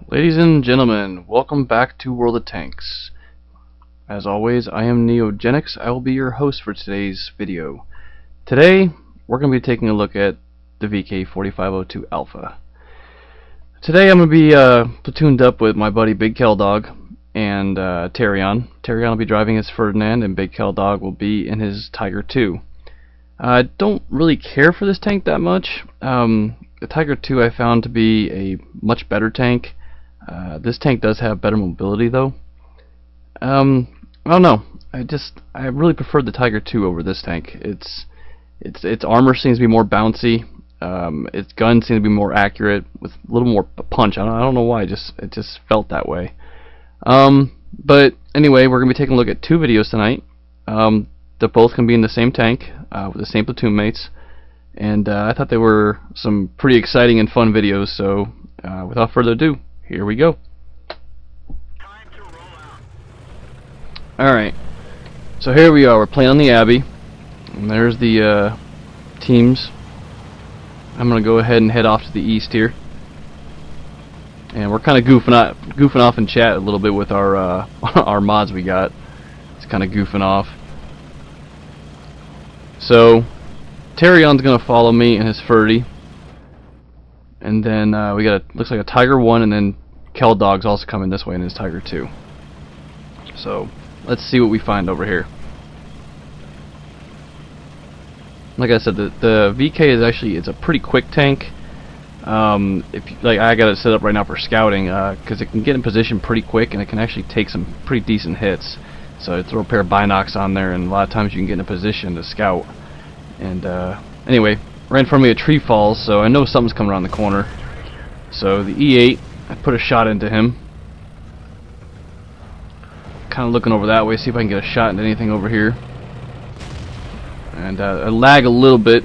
Ladies and gentlemen, welcome back to World of Tanks. As always, I am Neogenics. I will be your host for today's video. Today, we're going to be taking a look at the VK4502 Alpha. Today I'm going to be platooned up with my buddy Big Kel Dog and Tarion. Tarion will be driving his Ferdinand and Big Kel Dog will be in his Tiger II. I don't really care for this tank that much. The Tiger II I found to be a much better tank. This tank does have better mobility though. I don't know. I really preferred the Tiger II over this tank. Its armor seems to be more bouncy. Its gun seems to be more accurate with a little more punch. I don't know why. It just felt that way. But anyway, we're gonna be taking a look at two videos tonight. They're both gonna be in the same tank with the same platoon mates, and I thought they were some pretty exciting and fun videos. So without further ado, here we go. Alright, so here we are. We're playing on the Abbey, and there's the teams. I'm going to go ahead and head off to the east here. And we're kind of goofing off in chat a little bit with our our mods we got. It's kind of goofing off. So, Tarion's going to follow me in his Ferdy. And then we got looks like a Tiger 1, and then Kel Dog's also coming this way in his Tiger 2. So let's see what we find over here. Like I said, the VK is it's a pretty quick tank. I got it set up right now for scouting because it can get in position pretty quick, and it can actually take some pretty decent hits. So I throw a pair of binocs on there, and a lot of times you can get in a position to scout. And anyway, right in front of me a tree falls, so I know something's coming around the corner. So the E8, I put a shot into him. Kind of looking over that way, see if I can get a shot into anything over here. And I lag a little bit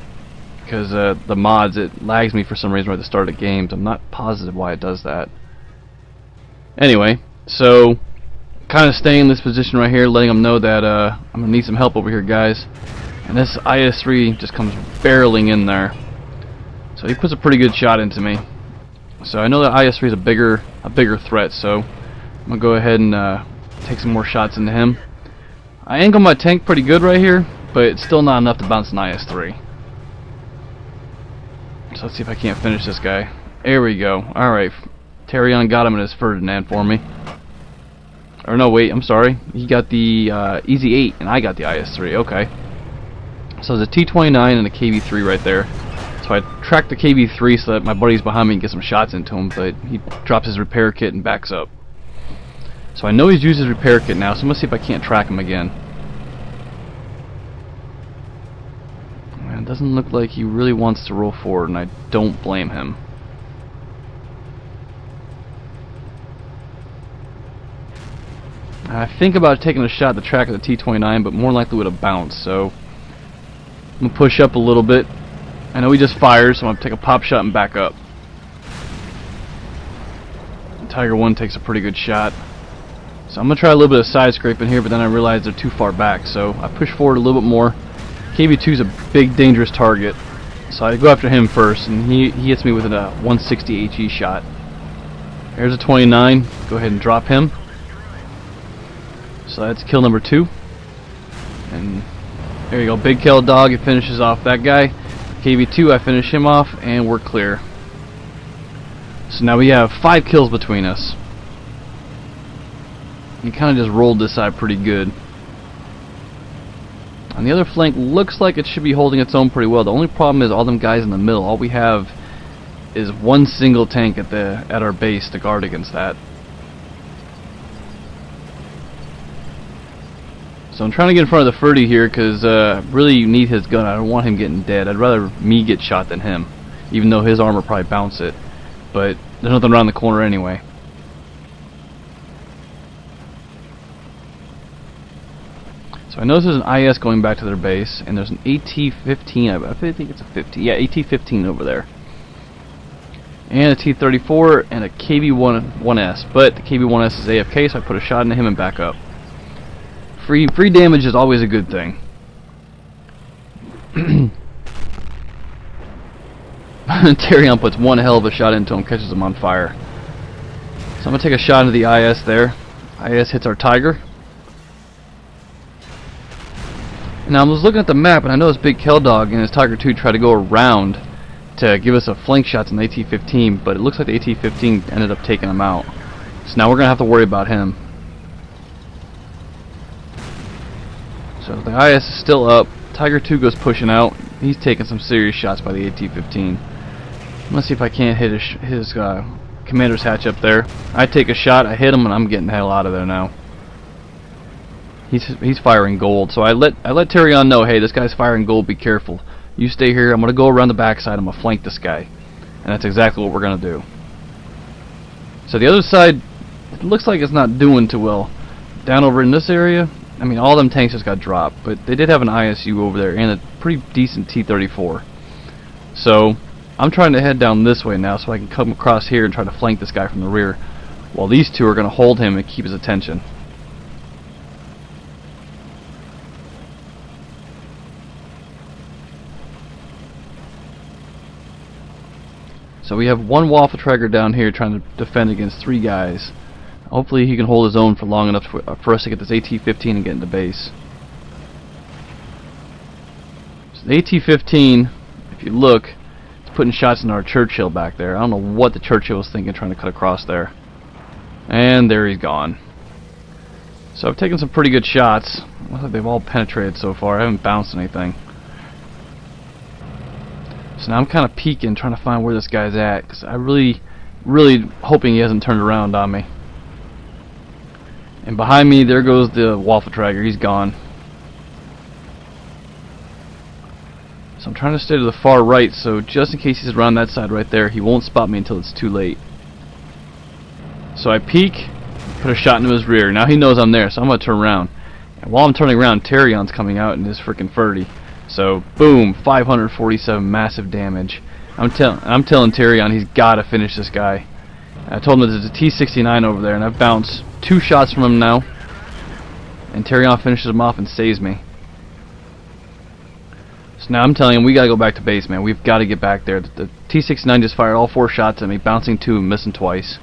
because the mods, it lags me for some reason right at the start of games. I'm not positive why it does that. Anyway, so kind of staying in this position right here, letting them know that I'm gonna need some help over here, guys. And this IS-3 just comes barreling in there. So he puts a pretty good shot into me. So I know that IS-3 is a bigger threat, so I'm gonna go ahead and take some more shots into him. I angle my tank pretty good right here, but it's still not enough to bounce an IS-3. So let's see if I can't finish this guy. There we go. Alright, Tarion got him in his Ferdinand for me. Or no, wait, I'm sorry. He got the Easy 8 and I got the IS-3. Okay. So there's a T-29 and a KV-3 right there. So I track the KV-3 so that my buddy's behind me and get some shots into him, but he drops his repair kit and backs up. So I know he's used his repair kit now, so I'm going to see if I can't track him again. It doesn't look like he really wants to roll forward, and I don't blame him. I think about taking a shot at the track of the T-29, but more likely would have bounced, so I'm going to push up a little bit. I know he just fired, so I'm going to take a pop shot and back up. Tiger 1 takes a pretty good shot. So I'm going to try a little bit of side scraping here, but then I realize they're too far back, so I push forward a little bit more. KV-2 is a big, dangerous target, so I go after him first, and he hits me with a 160 HE shot. There's a 29. Go ahead and drop him. So that's kill number 2. And there you go, Big Kel Dog. It finishes off that guy. KV-2, I finish him off, and we're clear. So now we have 5 kills between us. He kind of just rolled this side pretty good. On the other flank, looks like it should be holding its own pretty well. The only problem is all them guys in the middle. All we have is one single tank at our base to guard against that. So I'm trying to get in front of the Ferdy here because I really need his gun. I don't want him getting dead. I'd rather me get shot than him, even though his armor probably bounce it. But there's nothing around the corner anyway. So I notice there's an IS going back to their base, and there's an AT-15, I think it's a 50, yeah, AT-15 over there. And a T-34 and a KV-1S, but the KV-1S is AFK, so I put a shot into him and back up. Free damage is always a good thing. Tarion puts one hell of a shot into him, catches him on fire. So I'm going to take a shot into the IS there. IS hits our Tiger. Now I was looking at the map and I noticed Big Kel Dog and his Tiger II tried to go around to give us a flank shot on the AT-15, but it looks like the AT-15 ended up taking him out. So now we're going to have to worry about him. So the IS is still up. Tiger II goes pushing out. He's taking some serious shots by the AT-15. I'm going to see if I can't hit his commander's hatch up there. I take a shot, I hit him, and I'm getting the hell out of there now. He's firing gold, so I let Tarion know, hey, this guy's firing gold, be careful. You stay here, I'm going to go around the backside, I'm going to flank this guy. And that's exactly what we're going to do. So the other side, it looks like it's not doing too well. Down over in this area, I mean, all them tanks just got dropped, but they did have an ISU over there and a pretty decent T-34. So I'm trying to head down this way now so I can come across here and try to flank this guy from the rear, while these two are going to hold him and keep his attention. So we have one Waffle Tracker down here trying to defend against 3 guys. Hopefully he can hold his own for long enough for us to get this AT-15 and get into base. So the AT-15, if you look, it's putting shots into our Churchill back there. I don't know what the Churchill was thinking trying to cut across there. And there he's gone. So I've taken some pretty good shots. Looks like they've all penetrated so far. I haven't bounced anything. So now I'm kind of peeking, trying to find where this guy's at, because I really hoping he hasn't turned around on me. And behind me, there goes the Waffle Tracker. He's gone. So I'm trying to stay to the far right, so just in case he's around that side right there, he won't spot me until it's too late. So I peek, put a shot into his rear. Now he knows I'm there, so I'm going to turn around. And while I'm turning around, Tarion's coming out in his frickin' 30. So boom, 547 massive damage. I'm telling Tarion he's got to finish this guy. I told him there's a T-69 over there, and I've bounced 2 shots from him now. And Tarion finishes him off and saves me. So now I'm telling him we got to go back to base, man. We've got to get back there. The T-69 just fired all 4 shots at me, bouncing 2 and missing twice.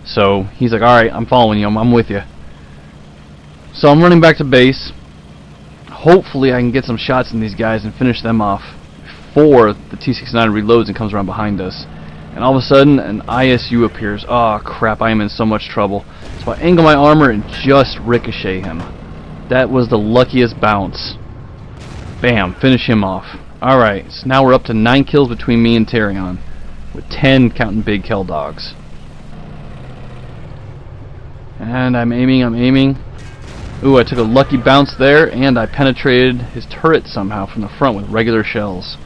So he's like, alright, I'm following you, I'm with you. So I'm running back to base. Hopefully I can get some shots in these guys and finish them off before the T-69 reloads and comes around behind us. And all of a sudden an ISU appears. Oh crap, I am in so much trouble. So I angle my armor and just ricochet him. That was the luckiest bounce. Bam, finish him off. Alright, so now we're up to 9 kills between me and Tarion, with 10 counting Big Kel Dogs. And I'm aiming. Ooh, I took a lucky bounce there, and I penetrated his turret somehow from the front with regular shells.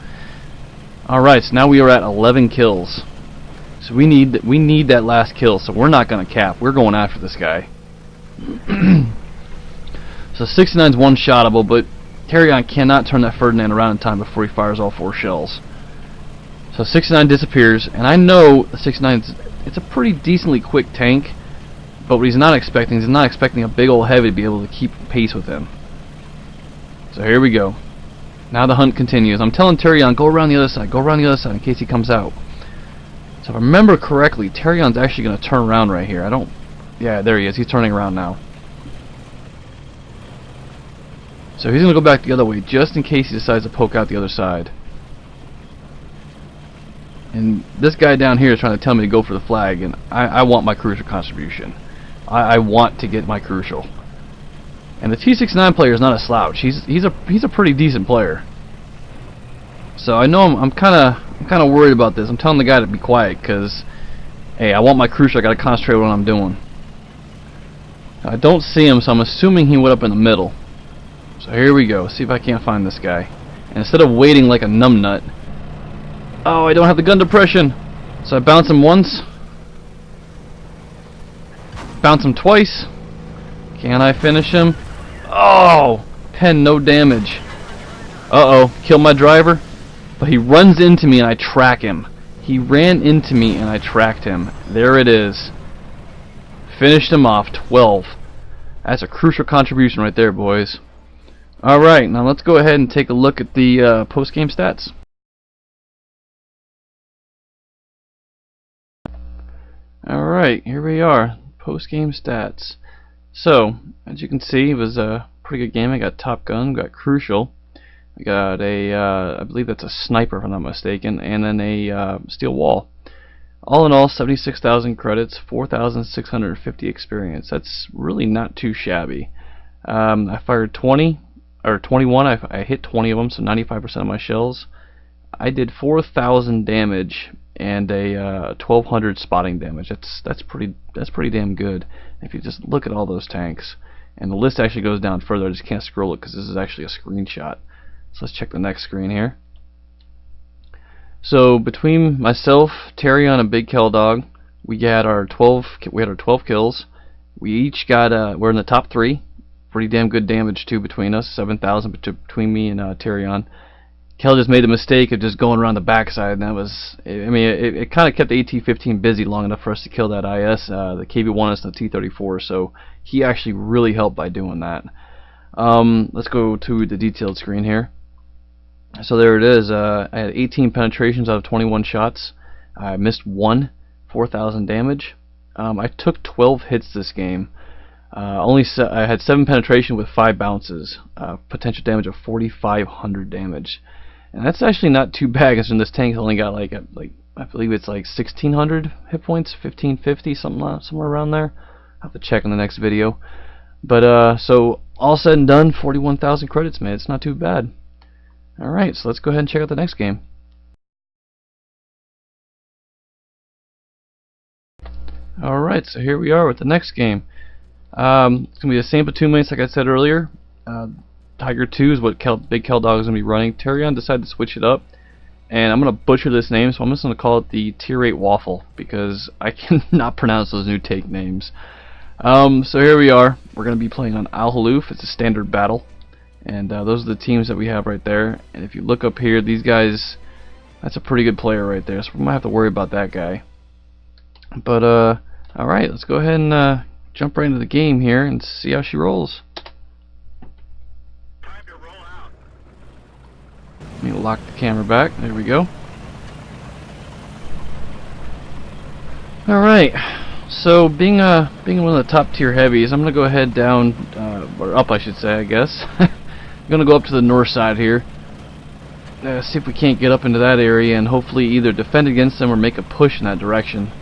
Alright, so now we are at 11 kills. So we need that last kill, so we're not going to cap. We're going after this guy. So 69's one-shottable, but Tarion cannot turn that Ferdinand around in time before he fires all 4 shells. So 69 disappears, and I know the 69's it's a pretty decently quick tank, but what he's not expecting a big old heavy to be able to keep pace with him. So here we go. Now the hunt continues. I'm telling Tarion, go around the other side in case he comes out. So if I remember correctly, Tarion's actually going to turn around right here. Yeah, there he is. He's turning around now. So he's going to go back the other way, just in case he decides to poke out the other side. And this guy down here is trying to tell me to go for the flag, and I want my crucial contribution. I want to get my crucial. And the T-69 player is not a slouch. He's a pretty decent player. So I know I'm kind of worried about this. I'm telling the guy to be quiet because, hey, I want my crucial. I got to concentrate on what I'm doing. I don't see him, so I'm assuming he went up in the middle. So here we go. See if I can't find this guy. And instead of waiting like a numbnut, oh, I don't have the gun depression. So I bounce him once. Bounce him twice. Can I finish him? Oh! Pen, no damage. Uh-oh. Kill my driver. But he runs into me and I track him. He ran into me and I tracked him. There it is. Finished him off. 12. That's a crucial contribution right there, boys. Alright, now let's go ahead and take a look at the post-game stats. Alright, here we are. Post-game stats. So, as you can see, it was a pretty good game. I got Top Gun, got Crucial. I got a, I believe that's a sniper if I'm not mistaken, and then a steel wall. All in all, 76,000 credits, 4,650 experience. That's really not too shabby. I fired 20, or 21, I hit 20 of them, so 95% of my shells. I did 4,000 damage and a 1,200 spotting damage. That's pretty damn good. If you just look at all those tanks, and the list actually goes down further. I just can't scroll it because this is actually a screenshot. So let's check the next screen here. So between myself, Tarion, and Big Kel Dog, we had our 12 kills. We each got we're in the top 3. Pretty damn good damage too between us. 7,000 between me and Tarion. Kel just made the mistake of just going around the backside, and that was, I mean, it kind of kept the AT-15 busy long enough for us to kill that IS, the KV-1S and the T-34, so he actually really helped by doing that. Let's go to the detailed screen here. So there it is. I had 18 penetrations out of 21 shots. I missed 1, 4,000 damage. I took 12 hits this game. I had 7 penetration with 5 bounces. Potential damage of 4,500 damage. And that's actually not too bad, because this tank only got like I believe it's like 1,600 hit points, 1,550, somewhere around there. I'll have to check in the next video. But so all said and done, 41,000 credits, man. It's not too bad. All right, so let's go ahead and check out the next game. All right, so here we are with the next game. It's gonna be the same platoon mates like I said earlier. Tiger 2 is what Big Kel Dog is going to be running. Tarion decided to switch it up, and I'm going to butcher this name, so I'm just going to call it the Tier 8 Waffle, because I cannot pronounce those new tank names. So here we are. We're going to be playing on Al Haluf. It's a standard battle, and those are the teams that we have right there. And if you look up here, these guys, that's a pretty good player right there, so we might have to worry about that guy. But alright, let's go ahead and jump right into the game here and see how she rolls. Let me lock the camera back. There we go. Alright, so being one of the top tier heavies, I'm going to go ahead down, or up I should say, I guess. I'm going to go up to the north side here. See if we can't get up into that area and hopefully either defend against them or make a push in that direction.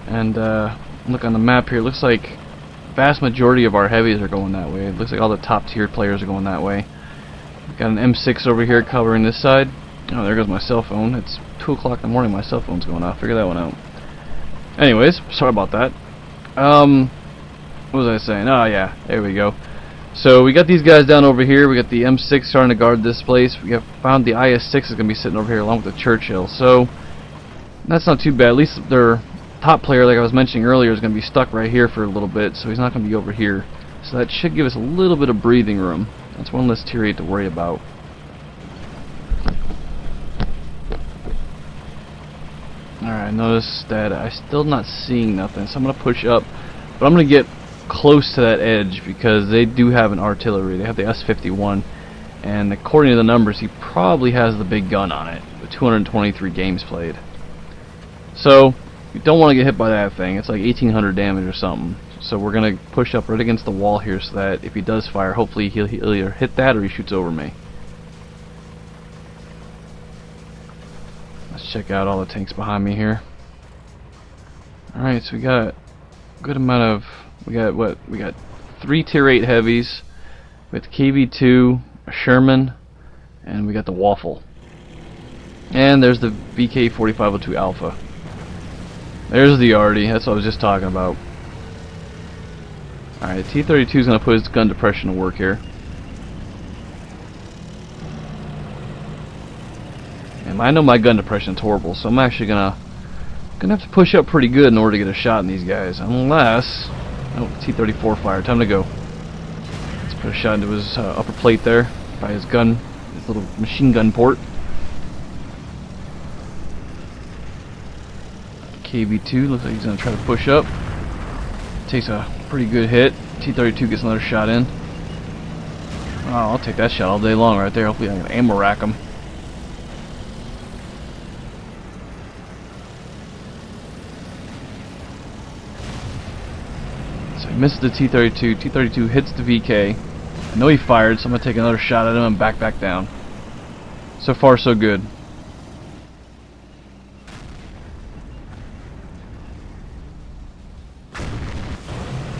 And look on the map here, it looks like the vast majority of our heavies are going that way. It looks like all the top tier players are going that way. Got an M6 over here covering this side. Oh, there goes my cell phone. It's 2 o'clock in the morning, my cell phone's going off. Figure that one out. Anyways, sorry about that. What was I saying? Oh yeah, there we go. So we got these guys down over here. We got the M6 starting to guard this place. We have found the IS-6 is going to be sitting over here along with the Churchill. So that's not too bad. At least their top player, like I was mentioning earlier, is going to be stuck right here for a little bit. So he's not going to be over here. So that should give us a little bit of breathing room. That's one less tier 8 to worry about. Alright, notice that I'm still not seeing nothing, so I'm going to push up. But I'm going to get close to that edge because they do have an artillery. They have the S-51. And according to the numbers, he probably has the big gun on it with 223 games played. So, you don't want to get hit by that thing. It's like 1,800 damage or something. So we're going to push up right against the wall here so that if he does fire, hopefully he'll either hit that or he shoots over me. Let's check out all the tanks behind me here. Alright, so we got a good amount of, we got 3 tier 8 heavies with KV-2, a Sherman, and we got the Waffle. And there's the VK-4502 Alpha. There's the Arty, that's what I was just talking about. Alright, T-32 is going to put his gun depression to work here. And I know my gun depression is horrible, so I'm actually gonna have to push up pretty good in order to get a shot in these guys. Unless, oh, T-34 fire, time to go. Let's put a shot into his upper plate there by his gun, his little machine gun port. KV-2 looks like he's gonna try to push up. Takes a pretty good hit. T-32 gets another shot in. Oh, I'll take that shot all day long right there. Hopefully I can ammo rack him. So he misses the T-32. T-32 hits the VK. I know he fired, so I'm going to take another shot at him and back down. So far, so good.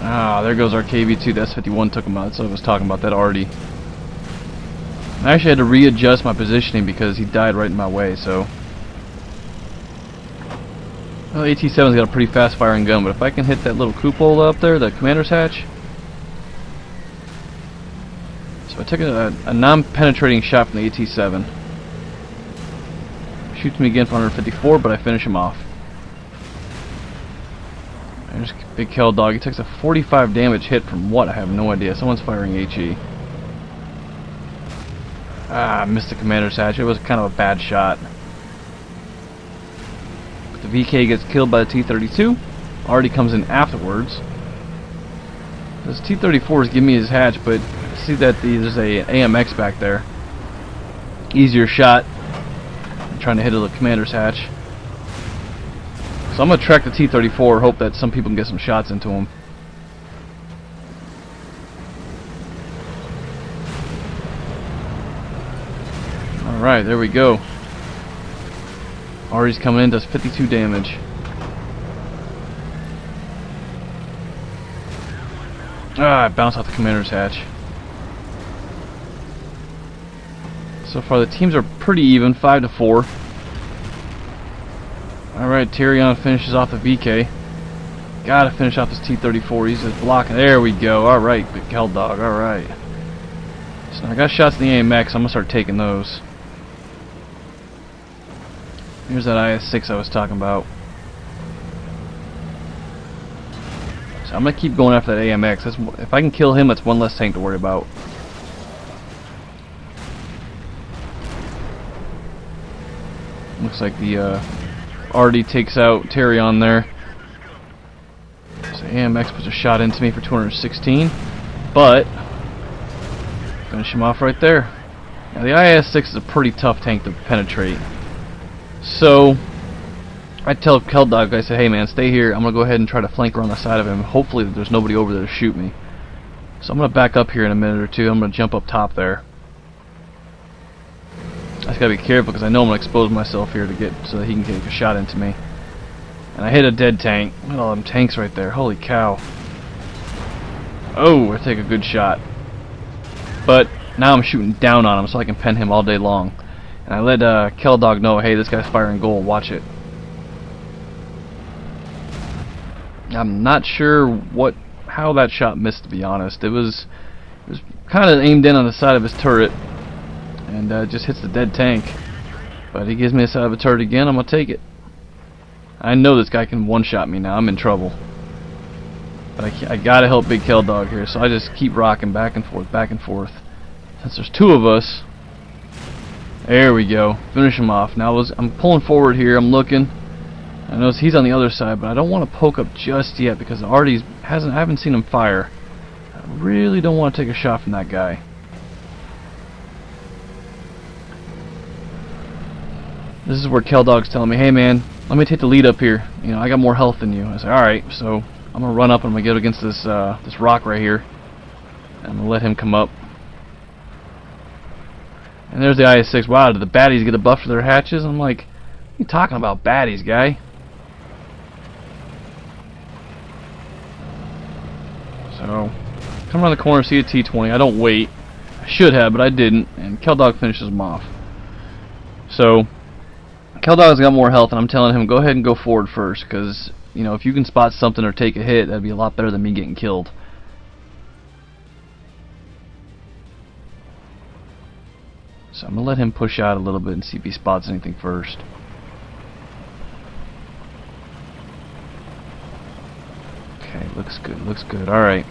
Ah, there goes our KV-2. The S-51 took him out, so I was talking about that already. I actually had to readjust my positioning because he died right in my way, so... Well, AT-7's got a pretty fast firing gun, but if I can hit that little cupola up there, the commander's hatch... So I took a non-penetrating shot from the AT-7. Shoots me again for 154, but I finish him off. There's Big Kel Dog. He takes a 45 damage hit from what? I have no idea. Someone's firing HE. Ah, I missed the commander's hatch. It was kind of a bad shot. But the VK gets killed by the T-32. Already comes in afterwards. This T-34 is giving me his hatch, but I see that there's a AMX back there. Easier shot. I'm trying to hit the commander's hatch. So I'm going to track the T-34, hope that some people can get some shots into him. Alright, there we go. Ari's coming in, does 52 damage. Ah, I bounced off the commander's hatch. So far the teams are pretty even, 5-4. Alright, Tyrion finishes off the VK. Gotta finish off this T-34. He's just blocking. There we go. Alright, Big Kel Dog. Alright. So I got shots in the AMX. I'm gonna start taking those. Here's that IS-6 I was talking about. So I'm gonna keep going after that AMX. If I can kill him, that's one less tank to worry about. Looks like the already takes out Tyrion there. So AMX puts a shot into me for 216, but finish him off right there. Now the IS-6 is a pretty tough tank to penetrate. So I tell Kel Dog, I say, hey man, stay here. I'm gonna go ahead and try to flank around the side of him. Hopefully there's nobody over there to shoot me. So I'm gonna back up here in a minute or two. I'm gonna jump up top there. I just gotta be careful because I know I'm gonna expose myself here to get so that he can take a shot into me. And I hit a dead tank. Look at all them tanks right there. Holy cow. Oh, I take a good shot. But now I'm shooting down on him so I can pen him all day long. And I let Kel Dog know, hey, this guy's firing goal, watch it. I'm not sure how that shot missed, to be honest. It was kind of aimed in on the side of his turret. And just hits the dead tank. But he gives me the side of a turret again, I'm going to take it. I know this guy can one-shot me now, I'm in trouble. But I got to help Big Kel Dog here, so I just keep rocking back and forth, back and forth. Since there's two of us, there we go, finish him off. Now I'm pulling forward here, I'm looking. I notice he's on the other side, but I don't want to poke up just yet because I haven't seen him fire. I really don't want to take a shot from that guy. This is where Kel Dog's telling me, hey man, let me take the lead up here. You know, I got more health than you. I say, alright, so I'm gonna run up and I'm gonna get against this this rock right here. And I'm gonna let him come up. And there's the IS-6. Wow, did the baddies get a buff to their hatches? I'm like, what are you talking about, baddies, guy? So, come around the corner, see a T-20. I don't wait. I should have, but I didn't. And Kel Dog finishes him off. So, Kel Dog's got more health, and I'm telling him, go ahead and go forward first, because, you know, if you can spot something or take a hit, that'd be a lot better than me getting killed. So I'm going to let him push out a little bit and see if he spots anything first. Okay, looks good, looks good. Alright.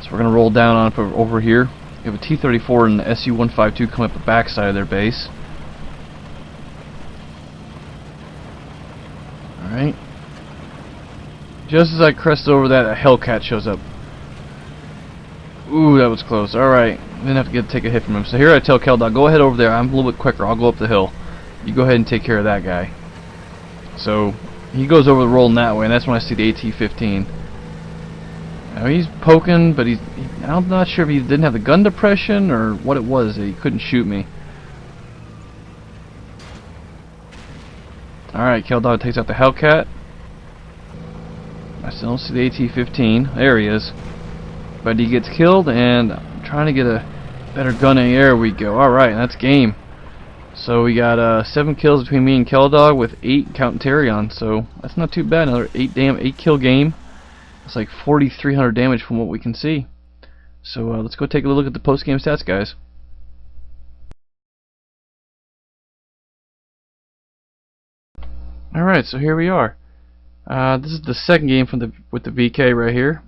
So we're going to roll down on over here. We have a T-34 and the Su-152 coming up the backside of their base. Alright. Just as I crest over that, a Hellcat shows up. Ooh, that was close. Alright. Didn't have to take a hit from him. So here I tell Kel Dog, go ahead over there. I'm a little bit quicker. I'll go up the hill. You go ahead and take care of that guy. So he goes over the rolling that way, and that's when I see the AT-15. Now he's poking, but I'm not sure if he didn't have the gun depression or what it was that he couldn't shoot me. Alright, KillDog takes out the Hellcat. I still don't see the AT-15. There he is. But he gets killed, and I'm trying to get a better gun in the air. We go. Alright, that's game. So we got 7 kills between me and KillDog with 8 counting Tarion. So that's not too bad. Another 8 kill game. It's like 4,300 damage from what we can see. So let's go take a look at the post-game stats, guys. Alright, so here we are. This is the second game with the VK right here.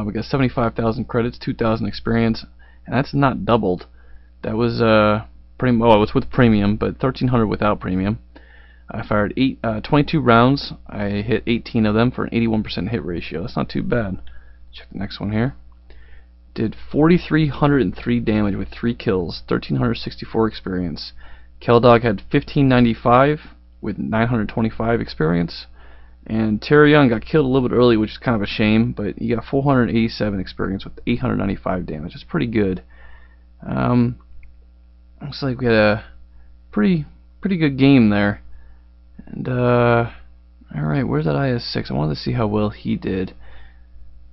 We got 75,000 credits, 2,000 experience, and that's not doubled. That was it was with premium, but 1,300 without premium. I fired 22 rounds. I hit 18 of them for an 81% hit ratio. That's not too bad. Check the next one here. Did 4,303 damage with 3 kills, 1,364 experience. KillDog had 1,595 with 925 experience. And Tarion got killed a little bit early, which is kind of a shame, but he got 487 experience with 895 damage. That's pretty good. Looks like we had a pretty good game there. And alright, where's that IS-6? I wanted to see how well he did.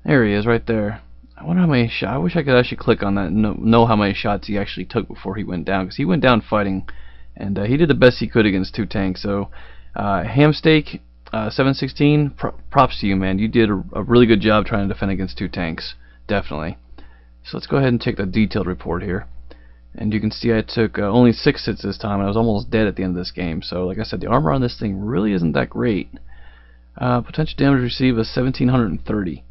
There he is, right there. I wonder how many shots. I wish I could actually click on that and know how many shots he actually took before he went down, because he went down fighting, and he did the best he could against 2 tanks. So Hamsteak 716, props to you, man. You did a really good job trying to defend against 2 tanks, definitely. So let's go ahead and check the detailed report here. And you can see I took only 6 hits this time, and I was almost dead at the end of this game. So like I said, the armor on this thing really isn't that great. Potential damage received was 1,730.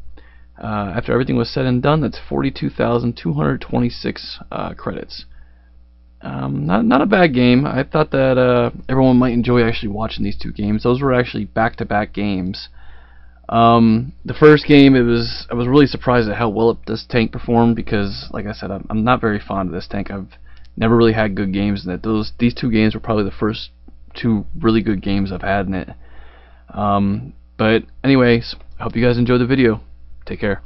After everything was said and done, that's 42,226 credits. Not a bad game. I thought that everyone might enjoy actually watching these 2 games. Those were actually back-to-back games. The first game, I was really surprised at how well this tank performed, because, like I said, I'm not very fond of this tank. I've never really had good games in it. These 2 games were probably the first 2 really good games I've had in it. But anyways, I hope you guys enjoyed the video. Take care.